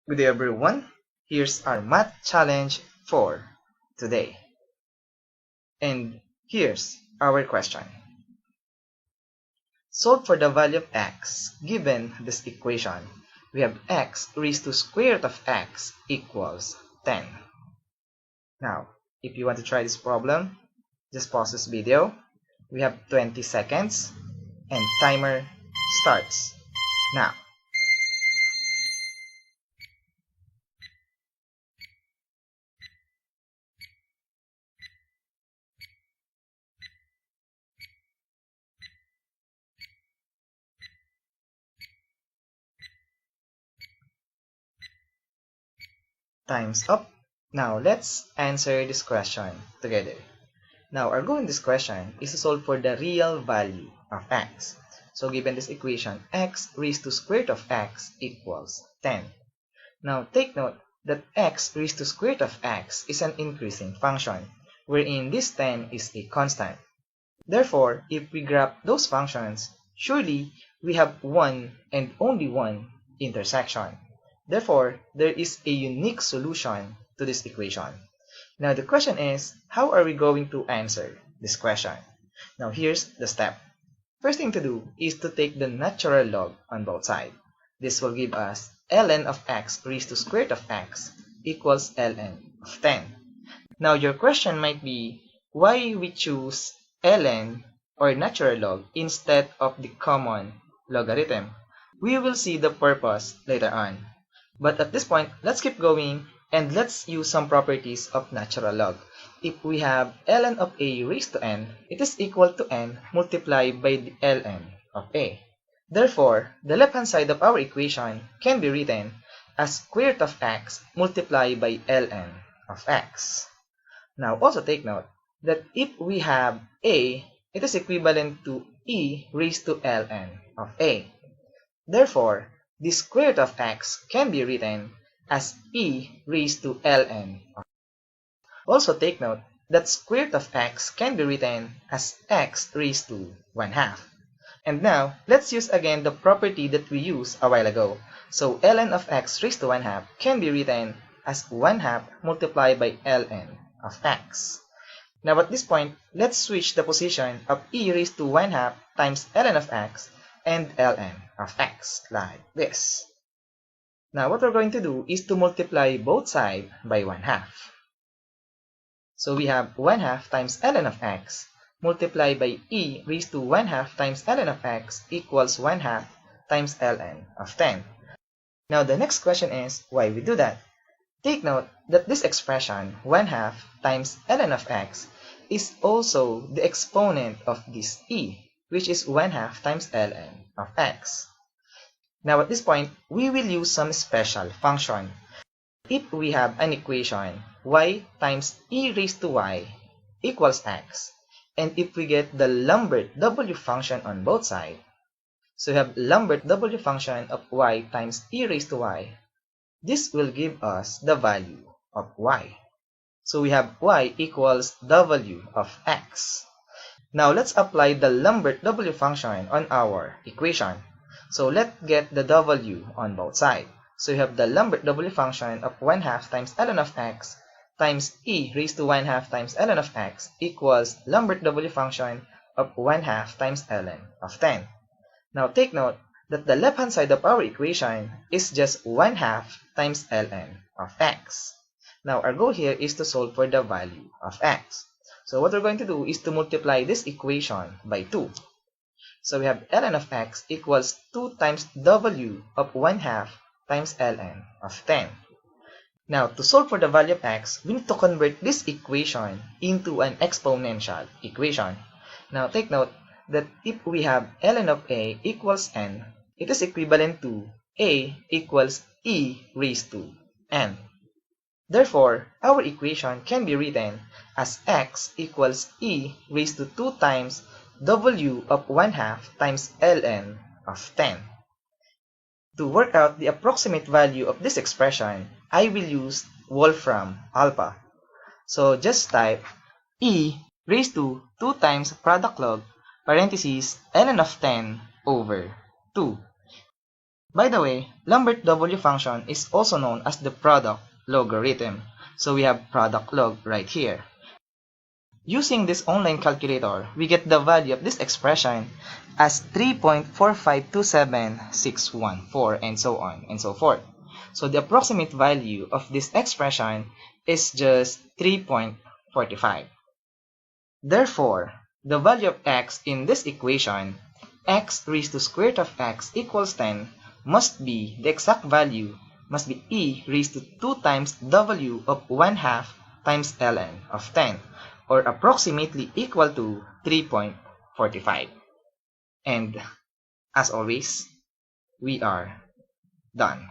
Good day everyone, here's our math challenge for today. And here's our question. Solve for the value of x given this equation. We have x raised to square root of x equals 10. Now, if you want to try this problem, just pause this video. We have 20 seconds and timer starts now. Time's up. Now let's answer this question together. Now our goal in this question is to solve for the real value of x. So given this equation, x raised to square root of x equals 10. Now take note that x raised to square root of x is an increasing function, wherein this 10 is a constant. Therefore, if we graph those functions, surely we have one and only one intersection. Therefore, there is a unique solution to this equation. Now the question is, how are we going to answer this question? Now here's the step. First thing to do is to take the natural log on both sides. This will give us ln of x raised to square root of x equals ln of 10. Now your question might be, why we choose ln or natural log instead of the common logarithm? We will see the purpose later on. But at this point, let's keep going and let's use some properties of natural log. If we have ln of a raised to n, it is equal to n multiplied by the ln of a. Therefore, the left-hand side of our equation can be written as square root of x multiplied by ln of x. Now also take note that if we have a, it is equivalent to e raised to ln of a. Therefore, the square root of x can be written as e raised to ln of x. Also take note that square root of x can be written as x raised to 1/2. And now, let's use again the property that we used a while ago. So ln of x raised to 1/2 can be written as 1/2 multiplied by ln of x. Now at this point, let's switch the position of e raised to 1/2 times ln of x and ln of x, like this. Now what we're going to do is to multiply both sides by 1/2. So we have 1/2 times ln of x multiplied by e raised to 1/2 times ln of x equals 1/2 times ln of 10. Now the next question is why we do that. Take note that this expression 1/2 times ln of x is also the exponent of this e, which is 1/2 times ln of x. Now at this point, we will use some special function. If we have an equation y times e raised to y equals x, and if we get the Lambert W function on both sides, so we have Lambert W function of y times e raised to y, this will give us the value of y. So we have y equals w of x. Now let's apply the Lambert W function on our equation. So let's get the w on both sides. So you have the Lambert W function of 1/2 times ln of x times e raised to 1/2 times ln of x equals Lambert W function of 1/2 times ln of 10. Now take note that the left-hand side of our equation is just 1/2 times ln of x. Now our goal here is to solve for the value of x. So what we're going to do is to multiply this equation by 2. So we have ln of x equals 2 times w of 1/2 times ln of 10. Now to solve for the value of x, we need to convert this equation into an exponential equation. Now take note that if we have ln of a equals n, it is equivalent to a equals e raised to n. Therefore, our equation can be written as x equals e raised to 2 times w of 1/2 times ln of 10. To work out the approximate value of this expression, I will use Wolfram alpha. So just type e raised to 2 times product log parentheses ln of 10 over 2. By the way, Lambert W function is also known as the product logarithm. So we have product log right here. Using this online calculator, we get the value of this expression as 3.4527614 and so on and so forth. So the approximate value of this expression is just 3.45. Therefore, the value of x in this equation, x raised to square root of x equals 10, must be the exact value, must be e raised to 2 times w of 1/2 times ln of 10, or approximately equal to 3.45. And as always, we are done.